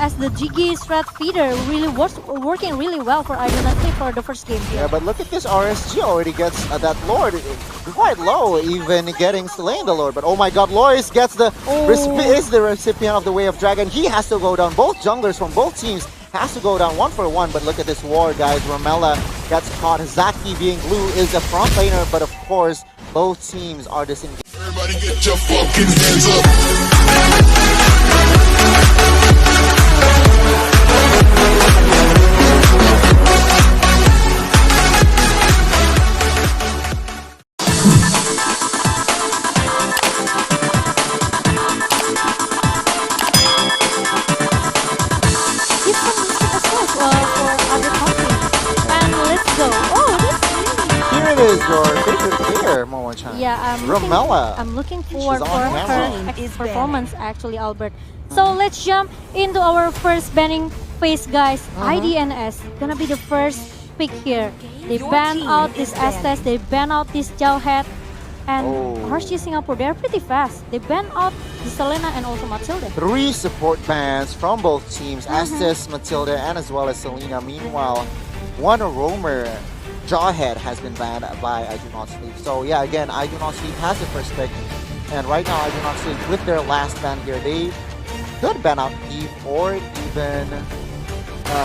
as the Jiggy strat feeder really was working really well for Identity for the first game here. Yeah, but look at this. RSG already gets that Lord quite low, even getting slaying the Lord. But oh my god, Loris gets the is the recipient of the Way of Dragon. He has to go down. Both junglers from both teams has to go down 1 for 1. But look at this war, guys. Romella gets caught. Zaki being blue is the front laner, but of course, both teams are disengaged. Everybody get your fucking hands up. Give some music as well for other countries. And let's go. Oh, this Here it is, your favorite player, Momo-chan. yeah, Romella. I'm looking forward She's for on camera. her performance actually, Albert. So let's jump into our first banning phase, guys. IDNS gonna be the first pick here. They ban out this Estes, they ban out this Jauhead, and RSG Singapore, they're pretty fast. They ban out the Selena and also Matilda. 3 support bans from both teams, Estes, Matilda, and as well as Selena. Meanwhile, one roamer, Jawhead, has been banned by I Do Not Sleep. So yeah, again, I Do Not Sleep has the first pick. And right now, I Do Not Sleep, with their last ban here, they could ban out Eve or even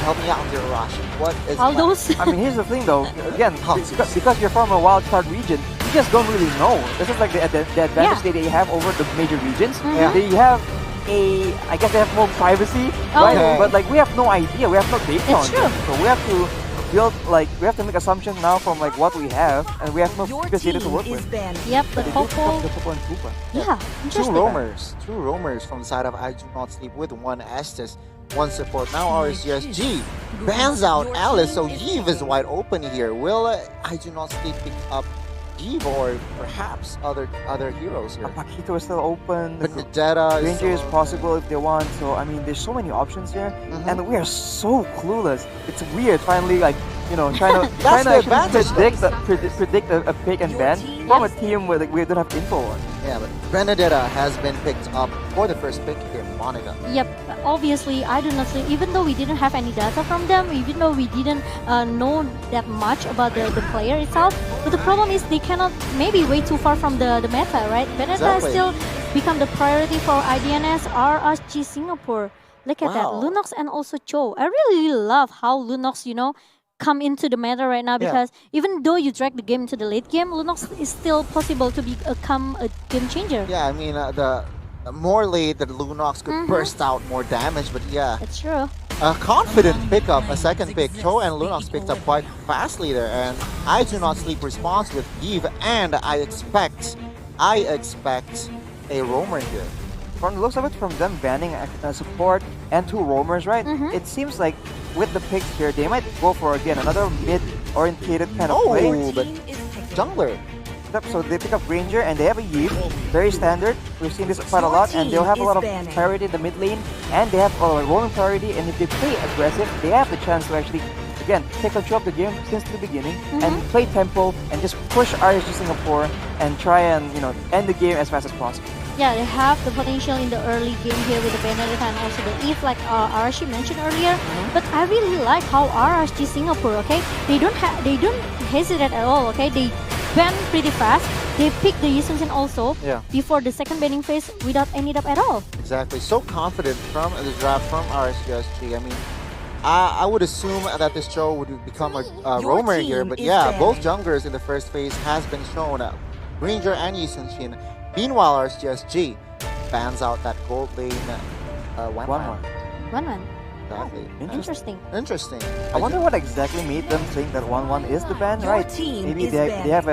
help me out on the Rush. What is All those. I mean, here's the thing though. Again, because you're from a wildcard region, you just don't really know. This is like the advantage that they have over the major regions. They have I guess they have more privacy, right? Okay. But like we have no idea. We have no data on It's true. them. So we have to build we have to make assumptions now from like what we have, and we have no previous data to work with. Yep, the They do Popo. have the Popo and Koopa. Yeah, Two interesting. roamers from the side of I Do Not Sleep with one Estes, one support. Now RSGSG bans out Alice, so Eve is wide open here. Will I Do Not Sleep pick up Eve or perhaps other heroes here? Paquito is still open. Vendetta Ranger is possible if they want. So I mean, there's so many options here, and we are so clueless. It's weird. Finally, like trying to the actually advantage, predict a pick and ban from a team where like, we don't have info on. Yeah, but Benedetta has been picked up for the first pick here, Monica. Yep, obviously I do not see, even though we didn't have any data from them, even though we didn't know that much about the player itself, but the problem is they cannot maybe way too far from the meta, right? Benedetta Exactly. still become the priority for IDNS, RSG Singapore. Look at that, Wow. Lunox and also Cho. I really love how Lunox, come into the meta right now, because even though you drag the game into the late game, Lunox is still possible to become a game changer. Yeah, I mean, the more late that Lunox could burst out more damage, but yeah. That's true. A confident pickup, a second pick. Cho and Lunox picked up quite fastly there, and I Do Not Sleep response with Eve, and I expect a roamer here. From the looks of it, from them banning support and 2 roamers, right? It seems like with the picks here, they might go for again another mid-orientated kind of play. Oh, but jungler. So they pick up Ranger and they have a Yeep, very standard. We've seen this quite a lot, and they'll have a lot of priority in the mid lane, and they have a roaming priority. And if they play aggressive, they have the chance to actually, again, take control of the game since the beginning and play tempo and just push RSG Singapore and try and end the game as fast as possible. Yeah, they have the potential in the early game here with the Benedetta and also the Eve, like Arashi mentioned earlier. But I really like how RSG Singapore, okay, they don't hesitate at all, okay. They ban pretty fast. They pick the Yisunsin also before the second banning phase without any doubt at all. Exactly. So confident from the draft from RSGSG. I mean, I would assume that this Cho would become a roamer here, but yeah, both junglers in the first phase has been shown. Ranger and Yisunsin. Meanwhile, RSGSG bans out that gold lane 1-1. 1-1. Exactly. Interesting. Interesting. I wonder what exactly made them think that 1-1 is the ban, right? Maybe they have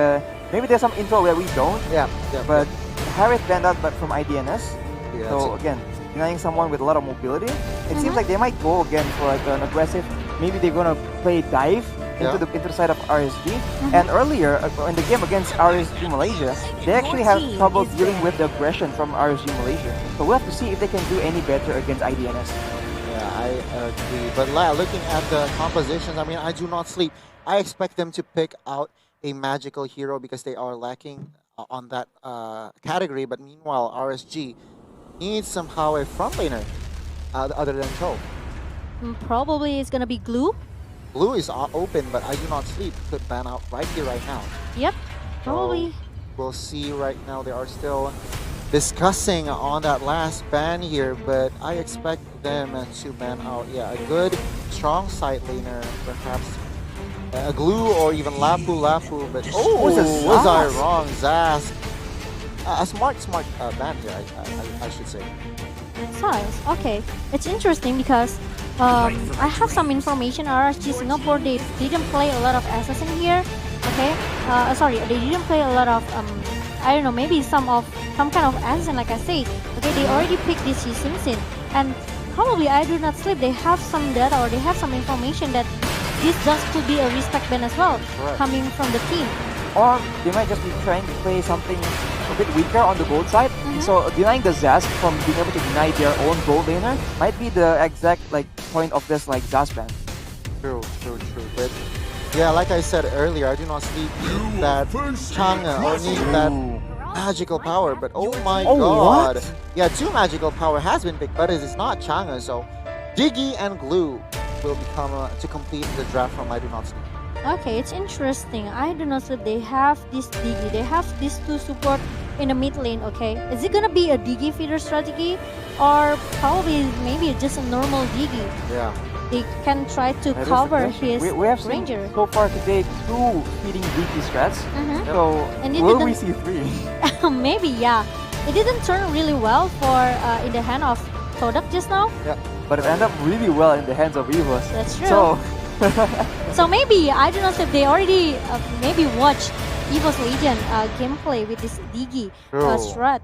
maybe there's some info where we don't. Yeah. But Harris banned out but from IDNS. Yeah, So again, denying someone with a lot of mobility, it seems like they might go again for like an aggressive. Maybe they're gonna play dive into the side of RSG. And earlier in the game against RSG Malaysia, they actually had trouble dealing with the aggression from RSG Malaysia. So we'll have to see if they can do any better against IDNS. Yeah, I agree. But looking at the compositions, I mean, I Do Not Sleep. I expect them to pick out a magical hero because they are lacking on that category. But meanwhile, RSG needs somehow a front laner. other than Cho. Probably it's gonna be Glue. Blue is open, but I do not sleep. Could ban out right here, right now. Yep, probably. So we'll see right now. They are still discussing on that last ban here, but I expect them to ban out. Yeah, a good, strong side laner, perhaps a Glue or even Lapu. But was I wrong? Zaz. A smart ban here, I should say. Size. Okay, it's interesting because I have some information. RSG Singapore, they didn't play a lot of assassin here. Okay, sorry, they didn't play a lot of I don't know, maybe some kind of assassin, like I said. Okay, they already picked this Sin, and probably I do not sleep. They have some data or they have some information that this just could be a respect ban as well, coming from the team. Or they might just be trying to play something a bit weaker on the gold side. So denying the Zaz from being able to deny their own gold laner might be the exact point of this Zaz ban. True. But yeah, like I said earlier, I do not sleep need that Chang'e or need that magical power. But oh my god. What? Yeah, 2 magical power has been picked, but it is not Chang'e. So Diggy and Glue will become to complete the draft from I do not sleep. Okay, it's interesting. I do not sleep. They have this Diggy. They have these 2 support in the mid lane. Okay, is it gonna be a Diggy feeder strategy, or probably maybe just a normal Diggy? Yeah. They can try to That is cover the question. his We have seen Ranger. so far today 2 feeding DP strats. So And it will we didn't- see 3? Maybe, yeah. It didn't turn really well for in the hand of Kodak just now. But it ended up really well in the hands of Evos. That's true. So So maybe, I don't know if they already maybe watched Evo's Legion gameplay with this Diggy strat.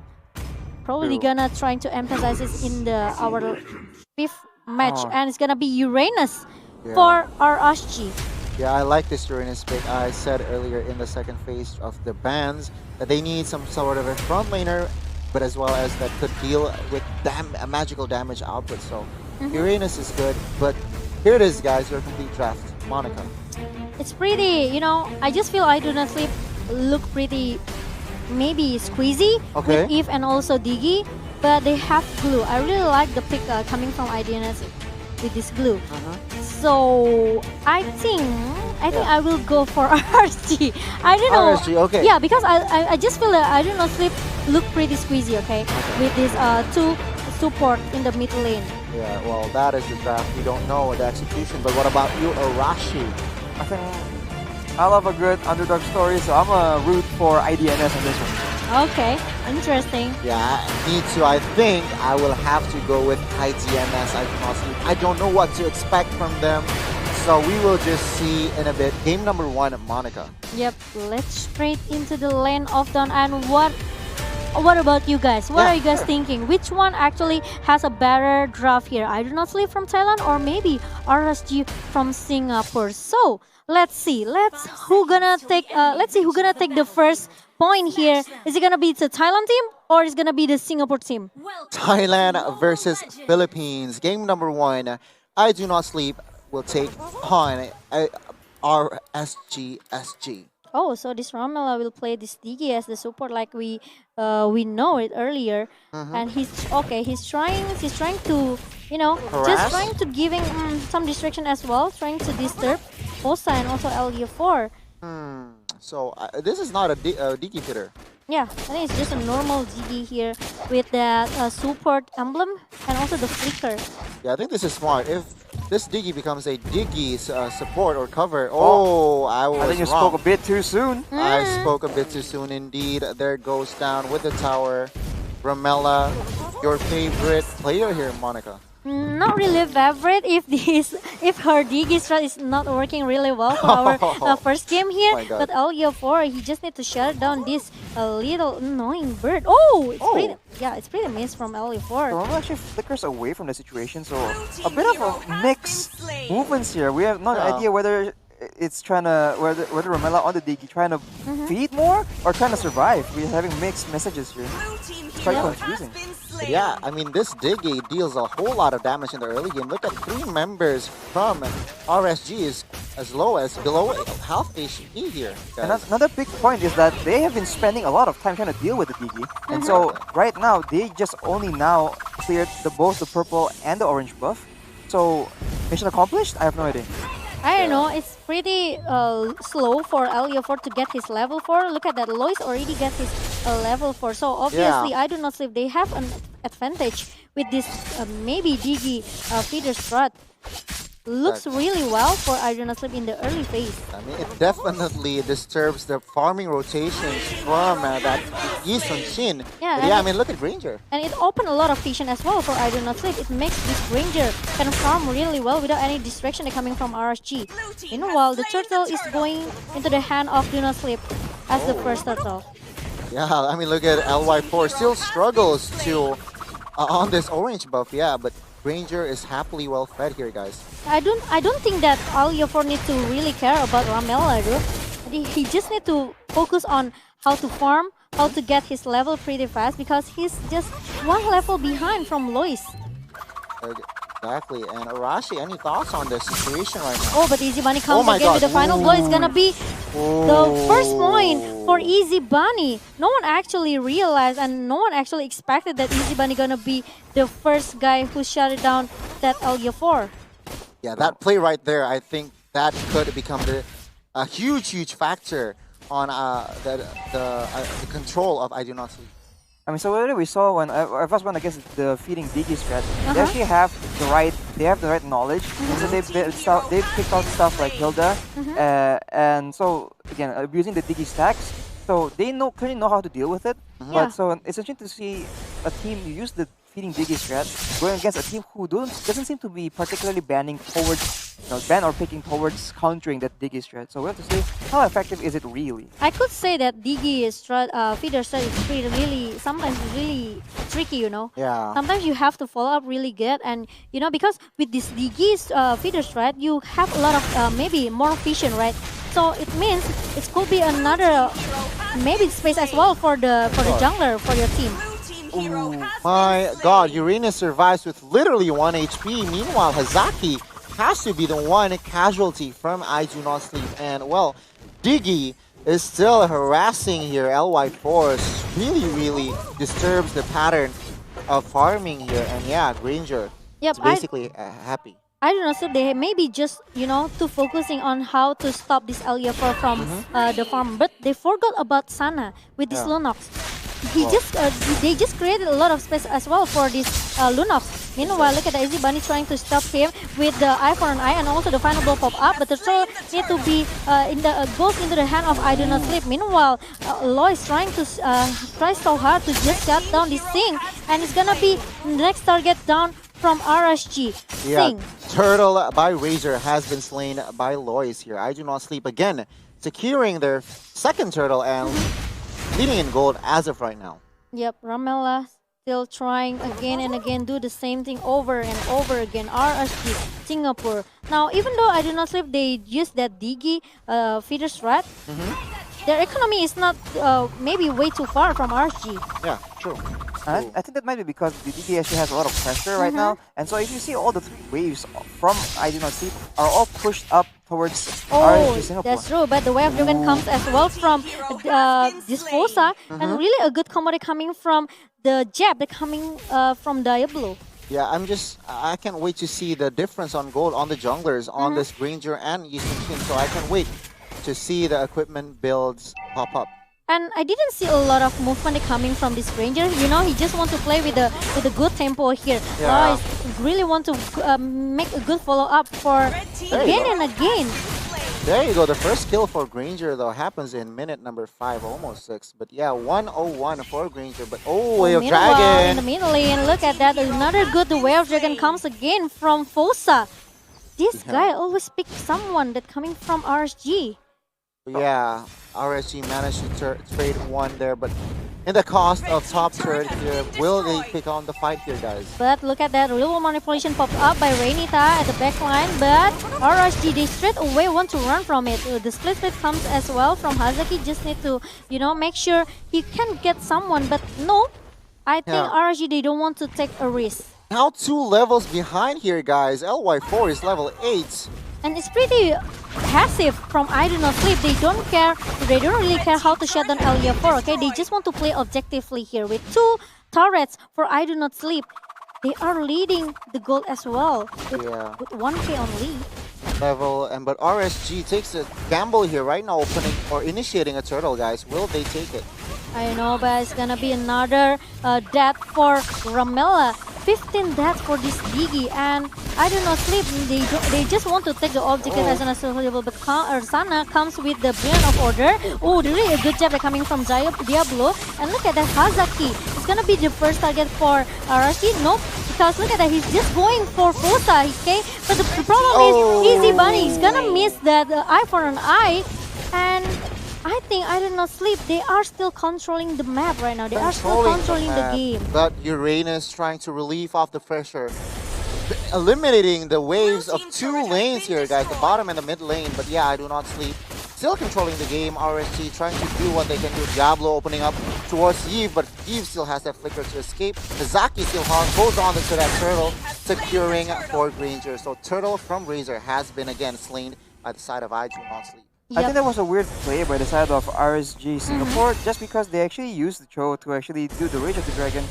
Probably True. gonna trying to emphasize this in our 5th match, Oh. and it's gonna be Uranus for RSG. Yeah, I like this Uranus pick. I said earlier in the second phase of the bans that they need some sort of a front laner, but as well as that could deal with magical damage output. So Uranus is good, but here it is, guys, your complete draft. Monica. It's pretty, I just feel I do not sleep look pretty maybe squeezy Okay. with Eve and also Diggy, but they have Glue. I really like the pick coming from IDNS with this Glue. So I think I will go for RSG. I don't know. RSG, okay. Yeah, because I just feel that I do not sleep look pretty squeezy, okay? With these 2 support in the mid lane. Yeah, well, that is the draft. We don't know the execution, but what about you, Arashi? I think I love a good underdog story, so I'm a root for IDNS on this one. Okay, interesting. Yeah, me too. I think I will have to go with ITMS. I don't know what to expect from them. So we will just see in a bit. Game number 1, Monica. Yep, let's straight into the lane of Dawn. And what about you guys? What are you guys thinking? Which one actually has a better draft here? I do not sleep from Thailand, or maybe RSG from Singapore. So let's see. Let's see who gonna take the first point here. Is it gonna be the Thailand team or is it gonna be the Singapore team? Thailand versus Philippines. Game number 1. I do not sleep. Will take on RSGSG. Oh, so this Ramela will play this Diggy as the support, like we know it earlier, and he's trying to Harass? just trying to giving some distraction as well, trying to disturb Osa and also LG4. So this is not a Diggy hitter. Yeah, I think it's just a normal Diggy here with that support emblem and also the flicker. Yeah, I think this is smart. If this Diggy becomes a Diggy support or cover, I was I think you wrong. spoke a bit too soon. I spoke a bit too soon indeed. There goes down with the tower. Ramela, your favorite player here, Monica. Not really favorite if her Diggy strat is not working really well for our first game here. My God. But LG4, he just need to shut down this little annoying bird. Oh, it's pretty miss from LG4. Ramel actually flickers away from the situation, so a bit of a mixed movements here. We have no idea whether it's trying to whether Ramela on the Diggy trying to feed more or trying to survive. We're having mixed messages here. It's quite confusing. But yeah, I mean, this Diggy deals a whole lot of damage in the early game. Look at 3 members from RSG is as low as below half HP here, And guys. another big point is that they have been spending a lot of time trying to deal with the Digi. And so right now, they just only now cleared both the purple and the orange buff. So mission accomplished? I have no idea. I don't know, it's pretty slow for Eliofor to get his level 4. Look at that, Lois already got his level 4. So obviously, I do not sleep. They have an advantage with this maybe Digi feeder strat. Looks really well for I do not sleep in the early phase. I mean, it definitely disturbs the farming rotations from that Yi Sun Shin. Yeah, But yeah, I mean, look at Granger. And it opened a lot of vision as well for I do not sleep. It makes this Ranger can farm really well without any distraction coming from RSG. Meanwhile, the turtle is going into the hand of do not sleep as the first turtle. Yeah, I mean, look at LY4 still struggles to on this orange buff. Yeah, but Granger is happily well fed here, guys. I don't think that Eliofor needs to really care about Ramela, dude. He just need to focus on how to farm, how to get his level pretty fast because he's just one level behind from Lois. Exactly. And Arashi, any thoughts on this situation right now? Oh, but Easy Bunny comes my again God. with the final blow. It's gonna be the first point for Easy Bunny. No one actually realized and no one actually expected that Easy Bunny gonna be the first guy who shut it down that Eliofor. Yeah, that play right there, I think that could become a huge factor on the control of I Do Not Sleep. I mean, so what we saw when I first went against the feeding Digi strat, they actually have the right knowledge. So they've picked out stuff like Hilda, and so again abusing the Digi stacks. So they clearly know how to deal with it. But so it's interesting to see a team use the feeding Digi strat going against a team who doesn't seem to be particularly banning towards, ban or picking towards countering that Digi strat. So we have to say, how effective is it really? I could say that Digi strat, feeder strat is really sometimes really tricky, Yeah. Sometimes you have to follow up really good, and because with this Digi feeder strat, you have a lot of maybe more vision, right? So it means it could be another maybe space as well for the jungler for your team. My God, Uranus survives with literally 1 HP. Meanwhile, Hazaki has to be the one casualty from I Do Not Sleep. And well, Diggy is still harassing here. LY4 really disturbs the pattern of farming here. And yeah, Granger Yep, is basically happy. I don't know, so they maybe just, too focusing on how to stop this Eliofor from the farm. But they forgot about Sana with this Lunox. They just created a lot of space as well for this Lunox. Meanwhile, look at the Easy Bunny trying to stop him with the eye for an eye and also the final blow pop up. But the throw need to be goes into the hand of I Do Not Sleep. Meanwhile, Lois trying to try so hard to just shut down this thing, and it's gonna be next target down from RSG. Yeah, Turtle by Razor has been slain by Lois here. I Do Not Sleep again, securing their second turtle and leading in gold as of right now. Yep, Ramela still trying again and again, do the same thing over and over again. RSG, Singapore. Now, even though I Do Not Sleep, they use that Digi feeder strat, their economy is not maybe way too far from RSG. Yeah, true. I think that might be because the DD actually has a lot of pressure right now. And so if you see all the 3 waves from I Do Not Sleep are all pushed up towards RSG Singapore. That's true. But the Wave Dragon comes as well from this Fosa. And really a good combo coming from the Jab, coming from Diablo. Yeah, I can't wait to see the difference on gold on the junglers, on this Granger and Eastern Team. So I can't wait to see the equipment builds pop up. And I didn't see a lot of movement coming from this Ranger. He just want to play with a good tempo here. Yeah. Lois really want to make a good follow-up for again and again. There you go. The first kill for Granger, though, happens in minute number 5, almost 6. But yeah, 101 for Granger. But Way of Meanwhile, Dragon. in the middle lane, look at that. Another good Way of Dragon comes again from Fosa. This guy always picks someone that coming from RSG. Yeah, RSG managed to trade one there, but in the cost of top third here, will they pick on the fight here, guys? But look at that, real manipulation popped up by Rainita at the back line, but RSG, they straight away want to run from it. The split comes as well from Hazaki, just need to, make sure he can get someone, but no, I think RSG, they don't want to take a risk. Now 2 levels behind here, guys. LY4 is level 8. And it's pretty passive from I Do Not Sleep. They don't care, they don't really care how to shut down LEF4, okay? They just want to play objectively here with 2 turrets for I Do Not Sleep. They are leading the gold as well with, Yeah. with 1k on lead. Level, and but RSG takes a gamble here right now, opening or initiating a turtle, guys. Will they take it? I know, but it's gonna be another death for Ramela. 15 deaths for this Digi, and I Do Not Sleep. They just want to take the objective as soon as possible, but Sana comes with the Brilliant of Order. Oh, really a good job coming from Diablo. And look at that, Hazaki. It's gonna be the first target for Arashi. Nope, because look at that, he's just going for Fosa, okay? But the problem is, Easy Bunny is gonna miss that eye for an eye, and I think I Do Not Sleep, they are still controlling the map right now. They are still controlling the game. But Uranus trying to relieve off the pressure, eliminating the waves of 2 lanes here, guys, the bottom and the mid lane. But yeah, I Do Not Sleep still controlling the game. RSG trying to do what they can do. Diablo opening up towards Eve, but Eve still has that flicker to escape. Zaki still holds on to that turtle, securing for Granger. So turtle from Razor has been again slain by the side of I Do Not Sleep. I think that was a weird play by the side of RSG Singapore, just because they actually used the Cho to actually do the Rage of the Dragon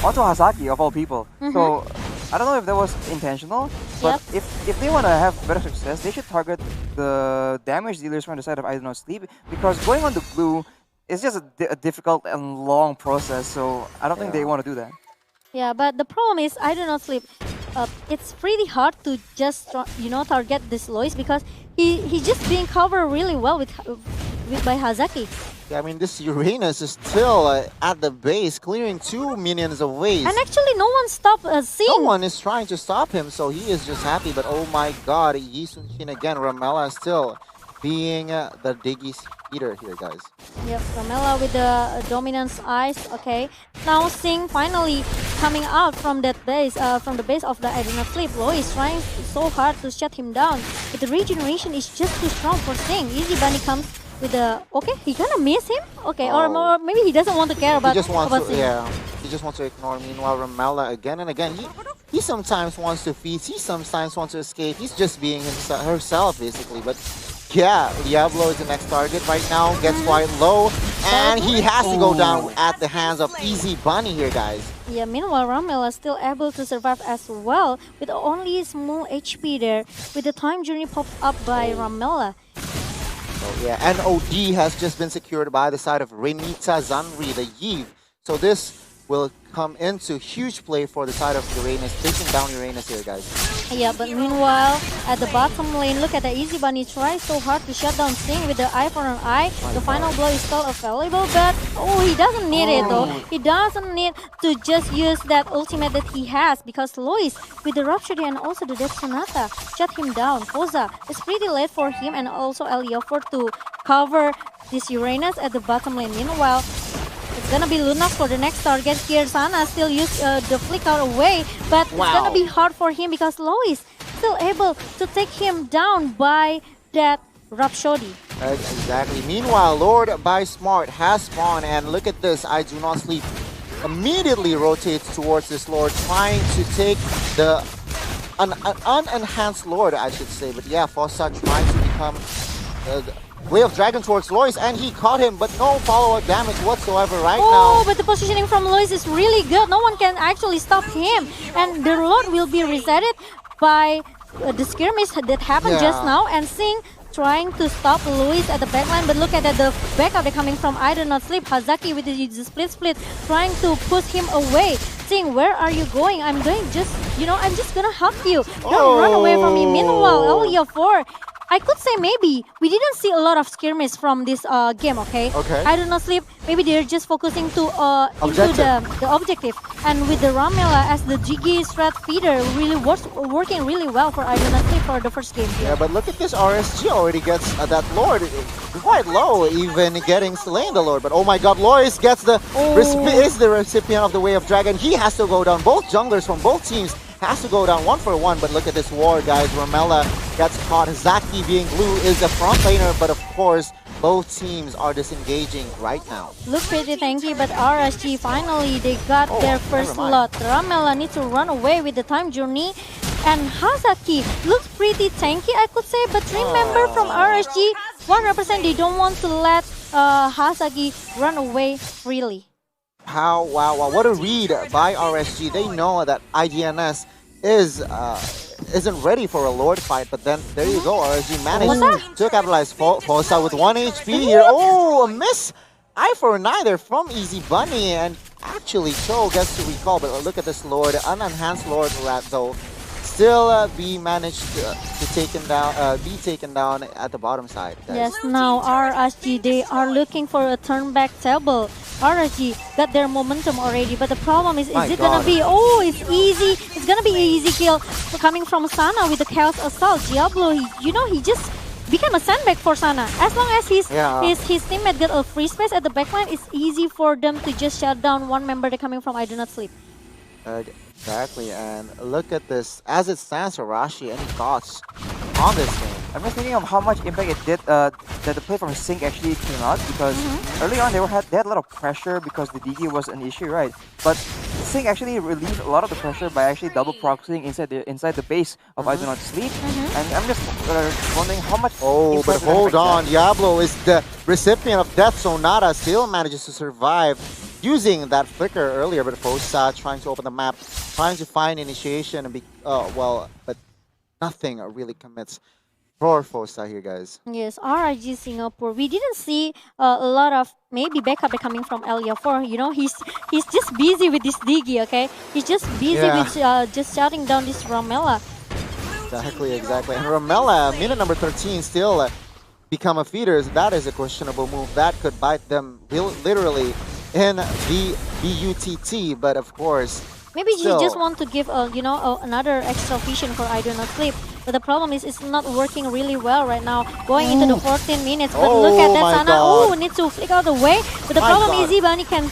onto Hazaki of all people. So I don't know if that was intentional, but if they want to have better success, they should target the damage dealers from the side of I Do Not Sleep, because going on the blue is just a difficult and long process. So I don't think they want to do that. Yeah, but the problem is I Do Not Sleep. It's pretty hard to just target this Lois, because he's just being covered really well with by Hazaki. Yeah, I mean, this Uranus is still at the base, clearing 2 minions away. And actually, no one stopped seeing. No one is trying to stop him, so he is just happy. But oh my god, Yi Sun-shin again. Ramela still being the Diggy's eater here, guys. Yep, Ramela with the dominance eyes. Okay, now Sing finally coming out from that base, from the base of the I Do Not Sleep. Lo is trying so hard to shut him down, but the regeneration is just too strong for Sing. Easy Bunny comes with the he gonna miss him. Okay, or maybe he doesn't want to care about. He just wants about to, he just wants to ignore. Meanwhile, Ramela again and again, he sometimes wants to feast, he sometimes wants to escape. He's just being herself basically, but. Yeah, Diablo is the next target right now, gets quite low, and he has to go down at the hands of Easy Bunny here, guys. Yeah, meanwhile, Ramela is still able to survive as well, with only small HP there, with the time journey popped up by Ramela. So yeah, and OD has just been secured by the side of Renita Zanri, the Yves. So this will come into huge play for the side of Uranus, taking down Uranus here, guys. Yeah, but meanwhile, at the bottom lane, look at the Easy Bunny tries so hard to shut down Sing with the eye for an eye. The final blow is still available, but he doesn't need it though. He doesn't need to just use that ultimate that he has, because Lois with the Rhapsody and also the Death Sonata shut him down. Fosa is pretty late for him and also Eliofor to cover this Uranus at the bottom lane. Meanwhile, it's gonna be Lunax for the next target here. Sana still use the flicker away, but it's gonna be hard for him because Lois still able to take him down by that Rhapsody. Exactly. Meanwhile, Lord by Smart has spawned, and look at this. I Do Not Sleep immediately rotates towards this Lord, trying to take the unenhanced Lord, I should say. But yeah, Fossa trying to become Way of Dragon towards Lois, and he caught him, but no follow-up damage whatsoever right now. But the positioning from Lois is really good. No one can actually stop him. And the Lord will be resetted by the skirmish that happened just now. And Sing trying to stop Lois at the backline, but look at the backup they're coming from I Do Not Sleep. Hazaki with the split, trying to push him away. Sing, where are you going? I'm just gonna help you. Don't run away from me. Meanwhile, LEO4, I could say maybe we didn't see a lot of skirmish from this game, okay? I Do Not Sleep, maybe they're just focusing into the objective. And with the Ramela as the Jiggy strat feeder, really working really well for I Do Not Sleep for the first game here. Yeah, but look at this, RSG already gets that Lord quite low, even getting slain the Lord. But oh my god, Lois gets is the recipient of the Way of Dragon. He has to go down. Both junglers from both teams has to go down 1-for-1, but look at this war, guys. Ramela gets caught. Zaki being blue is the front laner, but of course, both teams are disengaging right now. Look pretty tanky, but RSG finally they got their first lot. Ramela needs to run away with the time journey. And Hazaki looks pretty tanky, I could say. But remember from RSG, 100% they don't want to let Hazaki run away freely. Wow, what a read by RSG. They know that IDNS isn't ready for a Lord fight, but then there you go, RSG managed to capitalize. Fosa with 1 HP here. Oh, a miss! Eye for an eye there from Easy Bunny, and actually Cho gets to recall, but look at this Lord, unenhanced Lord Rat though. Still be managed to be taken down at the bottom side, guys. Yes, now RSG, they are looking for a turn back table. RSG got their momentum already, but the problem is it gonna be, it's easy, it's gonna be an easy kill coming from Sana with the Chaos Assault. Diablo, he just became a sandbag for Sana. As long as his teammate got a free space at the backline, it's easy for them to just shut down one member that coming from I Do Not Sleep. Exactly, and look at this. As it stands, Arashi, any thoughts on this game? I'm just thinking of how much impact it did that the play from Sync actually came out, because early on they had a lot of pressure because the DG was an issue, right? But Sync actually relieved a lot of the pressure by actually double proxying inside the base of I Do Not Sleep. And I'm just wondering how much. Oh, but hold on, Diablo is the recipient of Death Sonata, still manages to survive using that flicker earlier, but Fosa trying to open the map, trying to find initiation, and but nothing really commits for Fosa here, guys. Yes, RIG Singapore. We didn't see a lot of maybe backup coming from Elia4. He's just busy with this Digi, okay? He's just busy with just shutting down this Ramela. Exactly. And Ramela, minute number 13, still become a feeder. That is a questionable move. That could bite them literally in the BUTT, but of course, maybe you just want to give another extra vision for I Do Not Sleep. But the problem is it's not working really well right now. Going into the 14 minutes, but look at that Sana. Oh, needs to flick out away. But the problem is Bunny can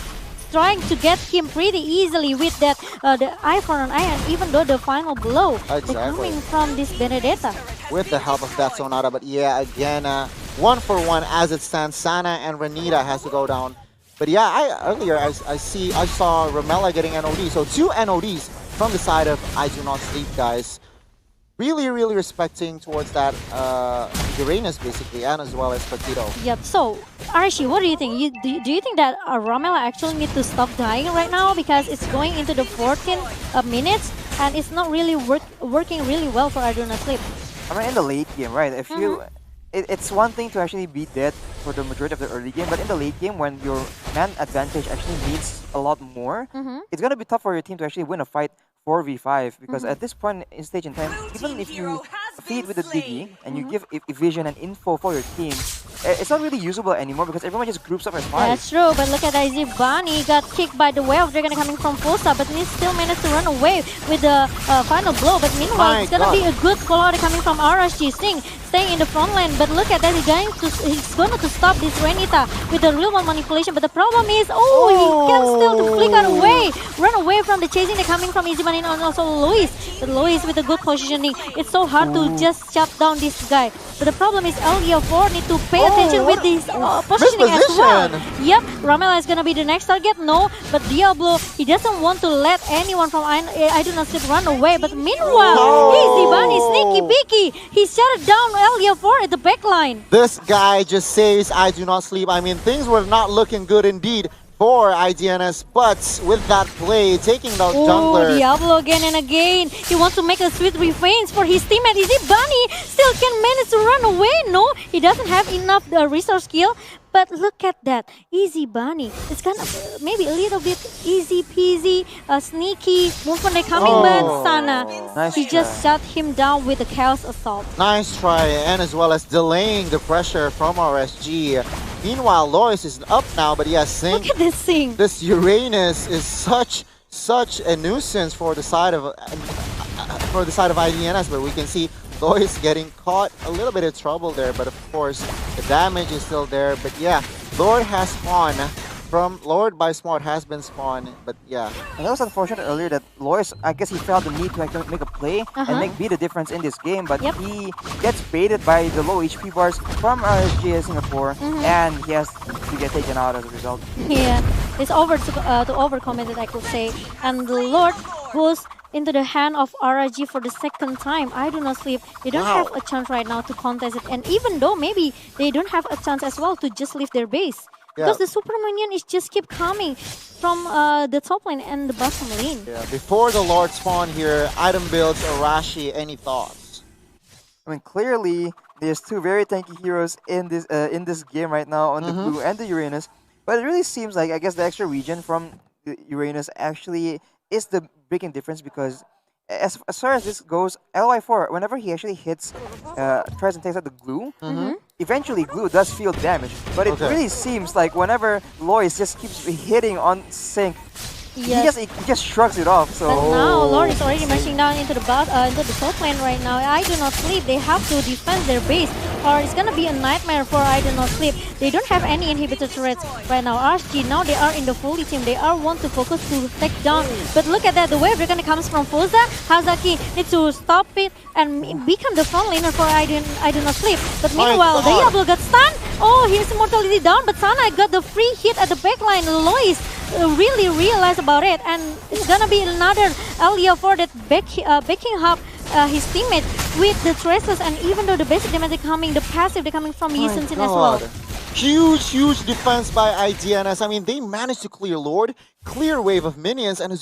trying to get him pretty easily with that the eye for an eye, and even though the final blow coming from this Benedetta. With the help of that Sonata, but yeah, again, 1 for 1 as it stands. Sana and Renita has to go down. But yeah, earlier I saw Ramela getting NOD, so 2 NODs from the side of I Do Not Sleep, guys. Really respecting towards that Uranus basically, and as well as Patito. Yep. So Arishi, what do you think? Do you think that Ramela actually need to stop dying right now, because it's going into the 14 minutes and it's not really working really well for I Do Not Sleep? I mean, in the late game, right? If it's one thing to actually be dead for the majority of the early game, but in the late game, when your man advantage actually needs a lot more, it's gonna be tough for your team to actually win a fight 4v5, because at this point in stage in time, even if you feed with the Digi and you give evasion and info for your team, it's not really usable anymore because everyone just groups up as 5. That's true, but look at Izzy Bunny got kicked by the wave dragon coming from Fosa, but he still managed to run away with the final blow. But meanwhile, it's gonna be a good call out coming from RSG. Sing staying in the front line, but look at that, he's going to stop this Renita with the real one manipulation. But the problem is, he can still flick out away, run away from the chasing that coming from Izzy Bunny and also Luis. But Luis with a good positioning, it's so hard to just shut down this guy. But the problem is LDO4 need to pay attention with this positioning as well. Yep, Ramela is gonna be the next target. No, but Diablo, he doesn't want to let anyone from I Do Not Sleep run away. But meanwhile, Easy Bunny, sneaky peeky, he shut down LDO4 at the backline. This guy just says I Do Not Sleep. I mean, things were not looking good indeed for IDNS, but with that play, taking out jungler. Diablo again and again. He wants to make a sweet revenge for his teammate. Is it Bunny? Still can manage to run away? No, he doesn't have enough resource skill. But look at that, Easy Bunny. It's kind of maybe a little bit easy peasy, sneaky movement coming, but Sana, he just shut him down with the Chaos Assault. Nice try, and as well as delaying the pressure from RSG. Meanwhile, Lois is up now, but yes, Sing. Look at this thing. This Uranus is such a nuisance for the side of IDNS, but we can see Lois getting caught a little bit of trouble there, but of course the damage is still there. But yeah, Lord has spawned from Lord by Smart has been spawned, but yeah. And it was unfortunate earlier that Lois, I guess he felt the need to actually make a play and be the difference in this game, but he gets baited by the low HP bars from RSG Singapore, and he has to get taken out as a result. Yeah, it's over to overcome it, I could say. And the Lord goes into the hand of RRG for the second time. I do not sleep. They don't Wow. have a chance right now to contest it. And even though maybe they don't have a chance as well to just leave their base. Yeah. Because the super minion is just keep coming from the top lane and the bottom lane. Yeah, before the Lord spawn here, item builds, Arashi, any thoughts? I mean, clearly there's two very tanky heroes in this game right now on the blue and the Uranus. But it really seems like I guess the extra region from the Uranus actually is the breaking difference because as far as this goes, LY4 whenever he actually hits, tries and takes out the glue. Eventually, glue does feel damage, but it Okay. really seems like whenever Lois just keeps hitting on Sync, Yes. he just shrugs it off. So But now Lord is already mashing down into the top lane right now. I do not sleep. They have to defend their base, or it's gonna be a nightmare for I do not sleep. They don't have any inhibitor turrets right now. RSG now they are in the fully team. They are want to focus to take down. But look at that. The wave they're gonna comes from Foza. Hazaki needs to stop it and become the front laner for I do not sleep. But My meanwhile, God. Diablo got stunned. Oh, his immortality down. But Sana got the free hit at the backline. Lois really realize about it, and it's gonna be another Elia for that backing up his teammate with the traces. And even though the basic damage is coming, the passive they're coming from Lee Sin as well. Huge defense by IDNS. I mean, they managed to clear Lord, clear wave of minions, and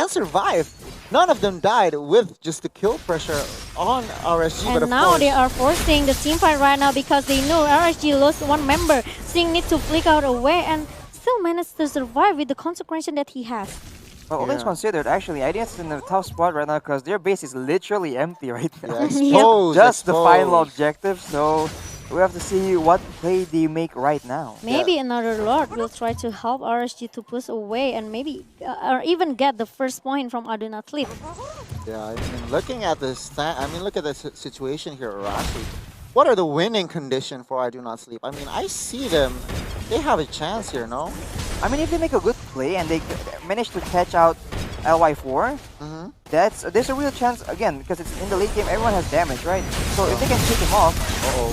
survive. None of them died with just the kill pressure on RSG. But And of now course, they are forcing the team fight right now because they know RSG lost one member. Sing needs to flick out away and still managed to survive with the consecration that he has. Well, all things Yeah. considered, actually, IDS is in a tough spot right now because their base is literally empty right now. yeah, exposed, Just the final exposed. objective, so we have to see what play they make right now. Maybe another Lord will try to help RSG to push away and maybe or even get the first point from Aduna Sleep. Yeah, I mean, looking at this, look at the situation here, Arashi. What are the winning condition for I Do Not Sleep? I mean, I see them. They have a chance here, no? I mean, if they make a good play and they manage to catch out LY4, there's a real chance, again, because it's in the late game, everyone has damage, right? So if they can take him off,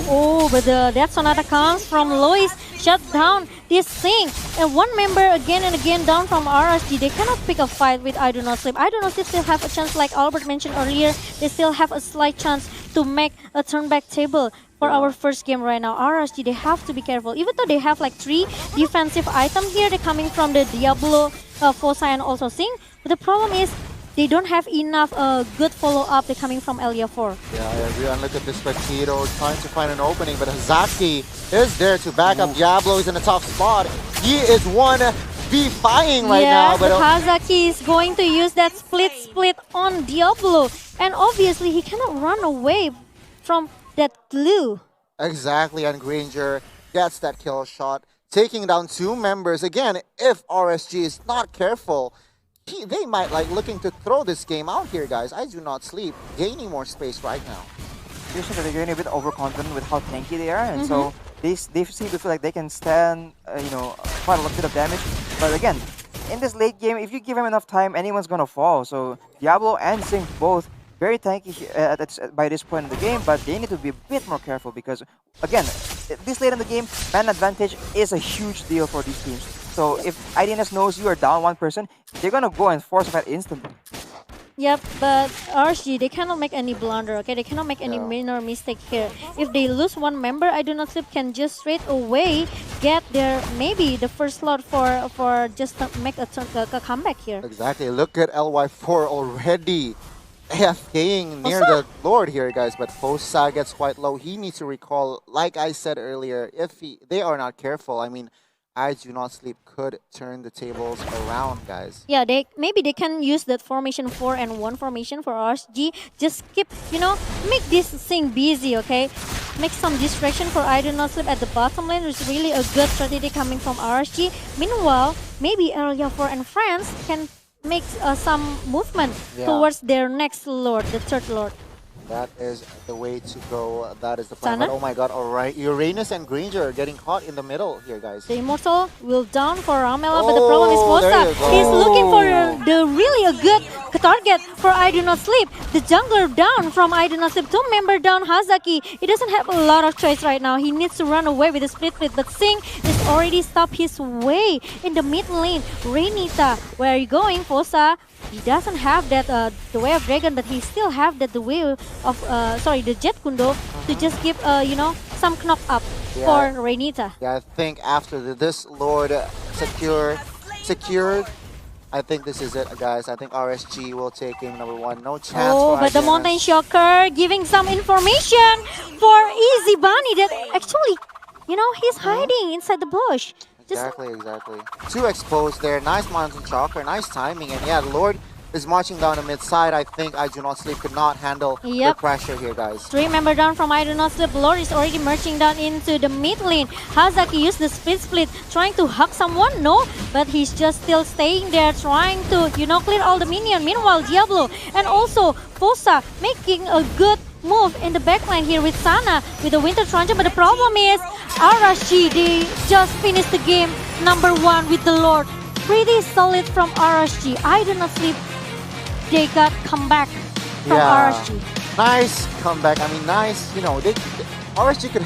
Oh, but that Sonata comes from Lois, shut down this thing. And one member again and again down from RSG. They cannot pick a fight with I Do Not Sleep. I Do Not Sleep still have a chance, like Albert mentioned earlier. They still have a slight chance to make a turn back table for our first game right now. RSG, they have to be careful. Even though they have like 3 defensive items here, they're coming from the Diablo, Fosa, and also Sing. But the problem is, they don't have enough good follow-up. They're coming from Elia 4. Yeah, I agree. And look at this Spectator trying to find an opening, but Hazaki is there to back up. Diablo is in a tough spot. He is one defying right now. But But Hazaki is going to use that split on Diablo. And obviously, he cannot run away from that glue. exactly, and Granger gets that kill shot, taking down 2 members. Again, if RSG is not careful, they might like looking to throw this game out here, guys. I Do Not Sleep, gaining more space right now. it seems that they're getting a bit overconfident with how tanky they are, and so they seem to feel like they can stand, quite a bit of damage. But again, in this late game, if you give them enough time, anyone's gonna fall. So Diablo and Sync both very tanky by this point in the game, but they need to be a bit more careful because, again, this late in the game, man advantage is a huge deal for these teams. So if IDNS knows you are down 1 person, they're gonna go and force a fight instantly. Yep, but RSG, they cannot make any blunder, okay? They cannot make any minor mistake here. If they lose 1 member, I Do Not Sleep can just straight away get their, maybe the first slot for just to make a comeback here. Exactly. Look at LY4 already AFKing near the Lord here, guys. But Fosa gets quite low. He needs to recall, like I said earlier, if they are not careful, I mean, I Do Not Sleep could turn the tables around, guys. Yeah, maybe they can use that formation 4 and 1 formation for RSG. Just keep, make this thing busy, okay? Make some distraction for I Do Not Sleep at the bottom lane, which is really a good strategy coming from RSG. Meanwhile, maybe Elia 4 and friends can make some movement towards their next Lord, the 3rd Lord. That is the way to go. That is the plan. Sana? But oh my god, alright. Uranus and Granger are getting caught in the middle here, guys. The Immortal will down for Ramela, but the problem is Oh, there Fosa. you go. He's looking for the really a good target for I Do Not Sleep. The jungler down from I Do Not Sleep. 2 member down Hazaki. He doesn't have a lot of choice right now. He needs to run away with the split, but Sing is already stopped his way in the mid lane. Renita, where are you going, Fosa? He doesn't have that the way of dragon, but he still have that the way of the jet kundo to just give some knock up for Renita. Yeah, I think after this Lord secured, I think this is it, guys. I think RSG will take game number 1. No chance. Oh, for but the IGNS. Mountain Shocker giving some information for Easy Bunny that actually, he's hiding inside the bush. Exactly. Too exposed there. Nice Mountain Shocker, nice timing. And yeah, the Lord is marching down the mid side. I think I Do Not Sleep could not handle the pressure here, guys. 3 member down from I Do Not Sleep. Lord is already marching down into the mid lane. Hazaki used the split, trying to hug someone. No, but he's just still staying there, trying to, clear all the minion. Meanwhile, Diablo and also Fosa making a good move in the backline here with Sana with the Winter Truncheon. But the problem is Arashi, they just finished the game number 1 with the Lord. Pretty solid from RSG. I Do Not Sleep. They got comeback from RSG. Nice comeback. I mean, nice. RSG could